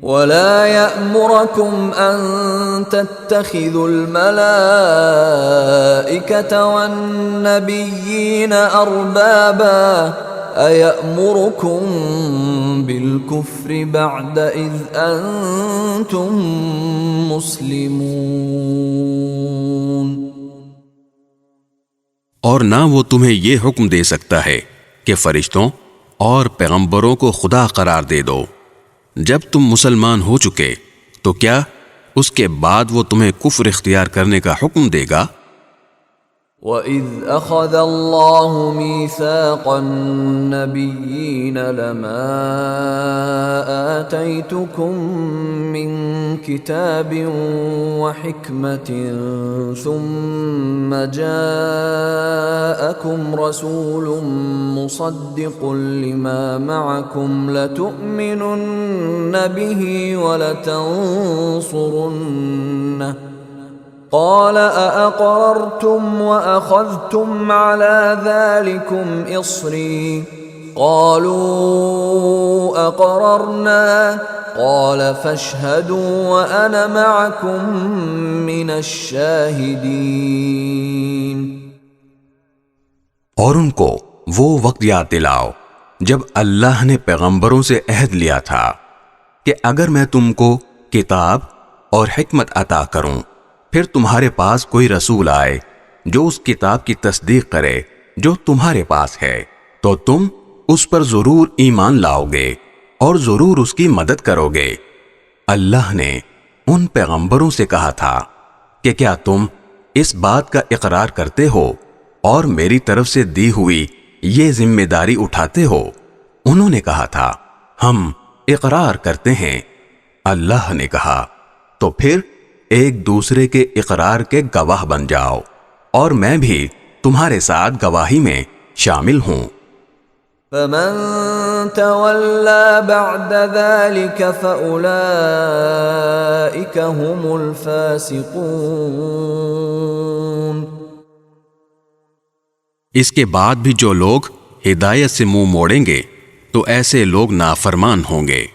ولا يأمركم أن تتخذوا الملائكة والنبيين أربابا أيأمركم بالكفر بعد إذ أنتم مسلمون۔ اور نہ وہ تمہیں یہ حکم دے سکتا ہے کہ فرشتوں اور پیغمبروں کو خدا قرار دے دو جب تم مسلمان ہو چکے، تو کیا اس کے بعد وہ تمہیں کفر اختیار کرنے کا حکم دے گا؟ وَإِذْ أَخَذَ اللَّهُ مِيثَاقَ النَّبِيِّينَ لَمَا آتَيْتُكُم مِّن كِتَابٍ وَحِكْمَةٍ ثُمَّ جَاءَكُمْ رَسُولٌ مُصَدِّقٌ لِّمَا مَعَكُمْ لَتُؤْمِنُنَّ بِهِ وَلَتَنصُرُنَّهُ قال أأقررتم وأخذتم على ذلكم إصري قالوا أقررنا قال فاشهدوا وأنا معكم من الشاهدين۔ اور ان کو وہ وقت یاد دلاؤ جب اللہ نے پیغمبروں سے عہد لیا تھا کہ اگر میں تم کو کتاب اور حکمت عطا کروں، پھر تمہارے پاس کوئی رسول آئے جو اس کتاب کی تصدیق کرے جو تمہارے پاس ہے، تو تم اس پر ضرور ایمان لاؤ گے اور ضرور اس کی مدد کرو گے۔ اللہ نے ان پیغمبروں سے کہا تھا کہ کیا تم اس بات کا اقرار کرتے ہو اور میری طرف سے دی ہوئی یہ ذمہ داری اٹھاتے ہو؟ انہوں نے کہا تھا ہم اقرار کرتے ہیں۔ اللہ نے کہا تو پھر ایک دوسرے کے اقرار کے گواہ بن جاؤ، اور میں بھی تمہارے ساتھ گواہی میں شامل ہوں۔ فَمَن تَوَلَّى بَعْدَ ذَلِكَ فَأُولَئِكَ هُمُ الْفَاسِقُونَ۔ اس کے بعد بھی جو لوگ ہدایت سے منہ موڑیں گے تو ایسے لوگ نافرمان ہوں گے۔